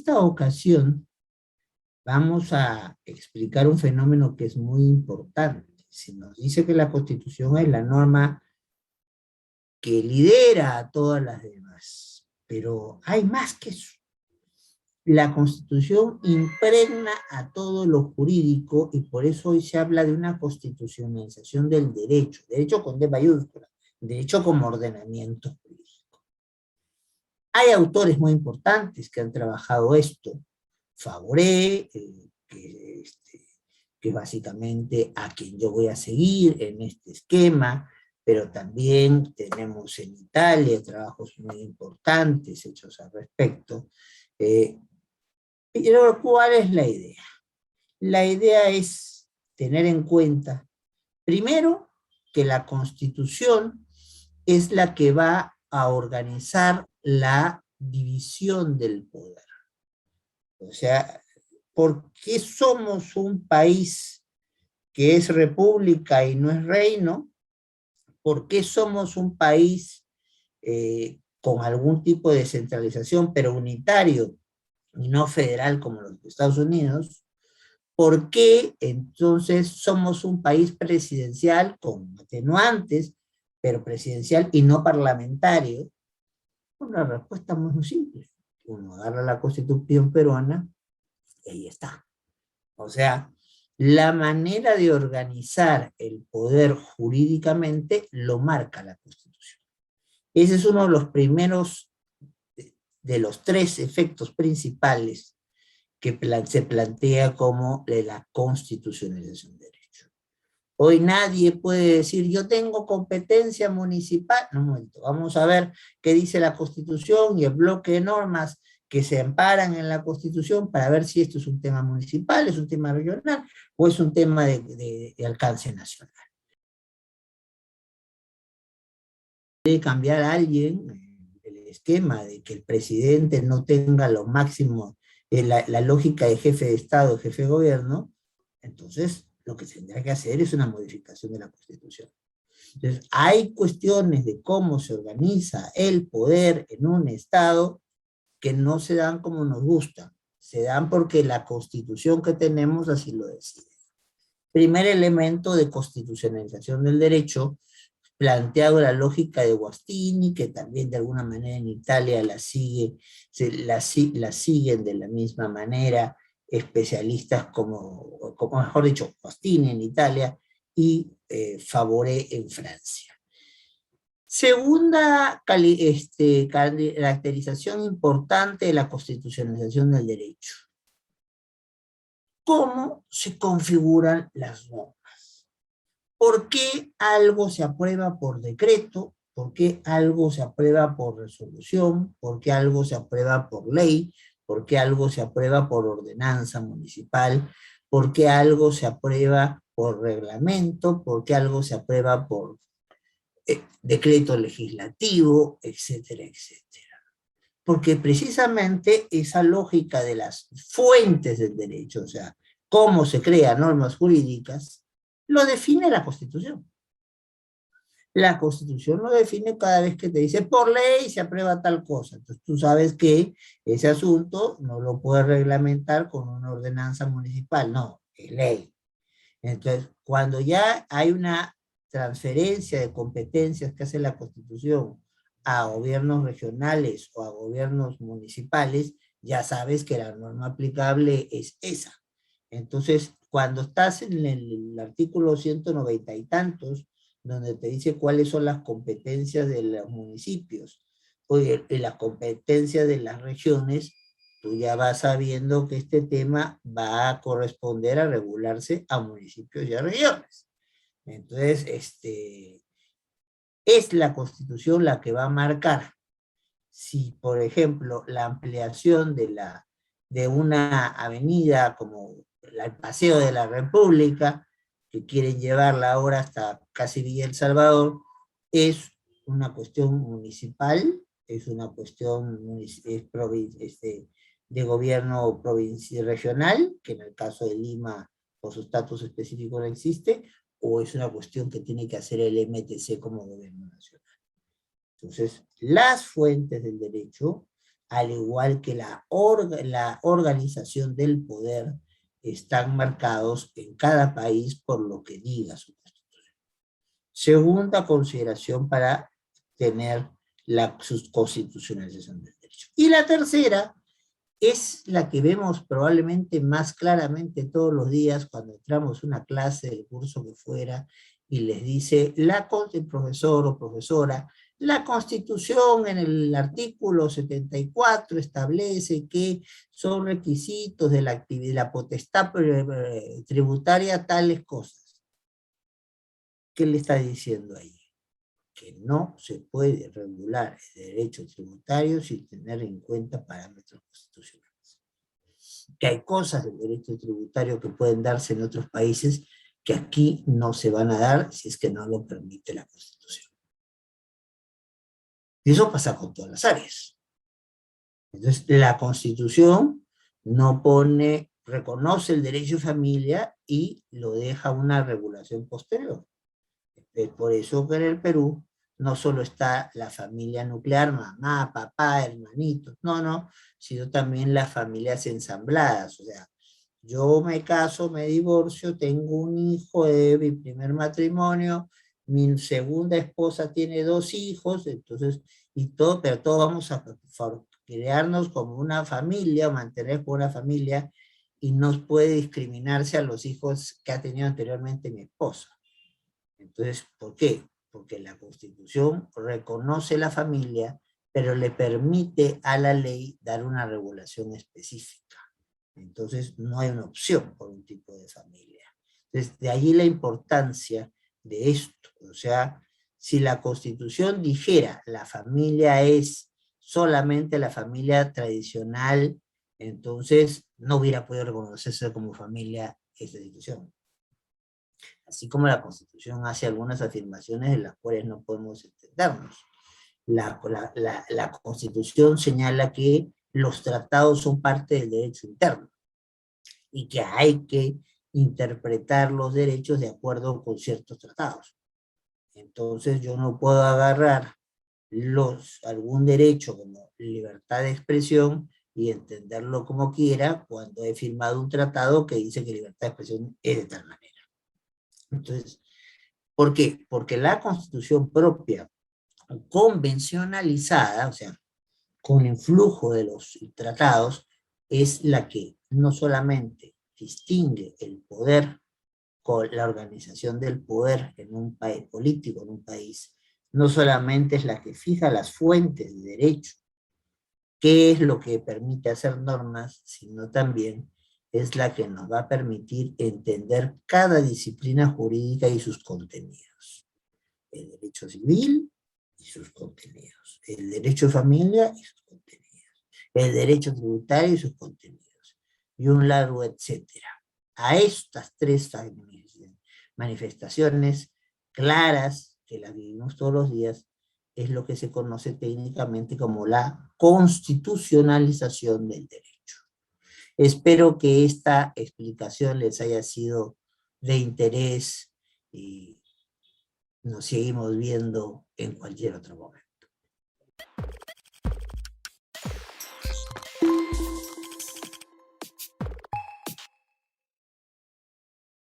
esta ocasión vamos a explicar un fenómeno que es muy importante. Se nos dice que la Constitución es la norma que lidera a todas las demás, pero hay más que eso. La Constitución impregna a todo lo jurídico y por eso hoy se habla de una constitucionalización del derecho con D mayúscula, derecho como ordenamiento jurídico. Hay autores muy importantes que han trabajado esto. Favoré, que básicamente a quien yo voy a seguir en este esquema, pero también tenemos en Italia trabajos muy importantes hechos al respecto. Pero ¿cuál es la idea? La idea es tener en cuenta, primero, que la Constitución es la que va a organizar la división del poder. O sea, ¿por qué somos un país que es república y no es reino? ¿Por qué somos un país con algún tipo de descentralización, pero unitario y no federal como los Estados Unidos? ¿Por qué entonces somos un país presidencial con atenuantes, pero presidencial y no parlamentario? Una respuesta muy simple. Uno agarra la Constitución peruana y ahí está. O sea, la manera de organizar el poder jurídicamente lo marca la Constitución. Ese es uno de los primeros, de los tres efectos principales que se plantea como de la constitucionalización del derecho. Hoy nadie puede decir, yo tengo competencia municipal. No, un momento, vamos a ver qué dice la Constitución y el bloque de normas que se amparan en la Constitución para ver si esto es un tema municipal, es un tema regional o es un tema de alcance nacional. Puede cambiar a alguien el esquema de que el presidente no tenga lo máximo, la lógica de jefe de Estado, jefe de gobierno, entonces lo que tendrá que hacer es una modificación de la Constitución. Entonces, hay cuestiones de cómo se organiza el poder en un Estado que no se dan como nos gusta, se dan porque la Constitución que tenemos así lo decide. Primer elemento de constitucionalización del derecho, planteado la lógica de Guastini, que también de alguna manera en Italia la siguen de la misma manera especialistas como mejor dicho, Guastini en Italia y Favoré en Francia. Segunda caracterización importante de la constitucionalización del derecho. ¿Cómo se configuran las normas? ¿Por qué algo se aprueba por decreto? ¿Por qué algo se aprueba por resolución? ¿Por qué algo se aprueba por ley? ¿Por qué algo se aprueba por ordenanza municipal? ¿Por qué algo se aprueba por reglamento? ¿Por qué algo se aprueba por decreto legislativo? Etcétera, etcétera. Porque precisamente esa lógica de las fuentes del derecho, o sea, cómo se crean normas jurídicas, lo define la Constitución. La Constitución lo define cada vez que te dice por ley se aprueba tal cosa. Entonces tú sabes que ese asunto no lo puedes reglamentar con una ordenanza municipal, no, es ley. Entonces, cuando ya hay una transferencia de competencias que hace la Constitución a gobiernos regionales o a gobiernos municipales, ya sabes que la norma aplicable es esa. Entonces, cuando estás en el artículo 190 y tantos, donde te dice cuáles son las competencias de los municipios o de las competencias de las regiones, tú ya vas sabiendo que este tema va a corresponder a regularse a municipios y a regiones. Entonces, es la Constitución la que va a marcar si, por ejemplo, la ampliación de una avenida como el Paseo de la República, que quieren llevarla ahora hasta casi Villa El Salvador, es una cuestión municipal, es una cuestión de gobierno provincial regional, que en el caso de Lima, por su estatus específico no existe, o es una cuestión que tiene que hacer el MTC como gobierno nacional. Entonces, las fuentes del derecho al igual que la organización del poder, están marcados en cada país por lo que diga su constitución. Segunda consideración para tener su constitucionalización del derecho. Y la tercera es la que vemos probablemente más claramente todos los días cuando entramos a una clase del curso que fuera y les dice el profesor o profesora, la Constitución en el artículo 74 establece que son requisitos de la actividad, la potestad tributaria tales cosas. ¿Qué le está diciendo ahí? Que no se puede regular el derecho tributario sin tener en cuenta parámetros constitucionales. Que hay cosas del derecho tributario que pueden darse en otros países que aquí no se van a dar si es que no lo permite la Constitución. Y eso pasa con todas las áreas. Entonces, la Constitución no reconoce el derecho de familia y lo deja una regulación posterior. Es por eso que en el Perú no solo está la familia nuclear, mamá, papá, hermanitos, no, sino también las familias ensambladas. O sea, yo me caso, me divorcio, tengo un hijo de mi primer matrimonio, mi segunda esposa tiene 2 hijos, entonces, pero todos vamos a crearnos como una familia, o mantener como una familia, y no puede discriminarse a los hijos que ha tenido anteriormente mi esposa. Entonces, ¿por qué? Porque la Constitución reconoce la familia, pero le permite a la ley dar una regulación específica. Entonces, no hay una opción por un tipo de familia. Entonces, de allí la importancia de esto. O sea, si la Constitución dijera la familia es solamente la familia tradicional, entonces no hubiera podido reconocerse como familia esta institución. Así como la Constitución hace algunas afirmaciones de las cuales no podemos entendernos. La Constitución señala que los tratados son parte del derecho interno y que hay que interpretar los derechos de acuerdo con ciertos tratados. Entonces yo no puedo agarrar algún derecho como libertad de expresión y entenderlo como quiera cuando he firmado un tratado que dice que libertad de expresión es de tal manera. Entonces, ¿por qué? Porque la Constitución propia, convencionalizada, o sea, con el influjo de los tratados, es la que no solamente distingue el poder con la organización del poder en un país político, en un país, no solamente es la que fija las fuentes de derecho, qué es lo que permite hacer normas, sino también es la que nos va a permitir entender cada disciplina jurídica y sus contenidos. El derecho civil y sus contenidos. El derecho de familia y sus contenidos. El derecho tributario y sus contenidos. Y un largo etcétera. A estas 3 manifestaciones claras, que las vivimos todos los días, es lo que se conoce técnicamente como la constitucionalización del derecho. Espero que esta explicación les haya sido de interés y nos seguimos viendo en cualquier otro momento.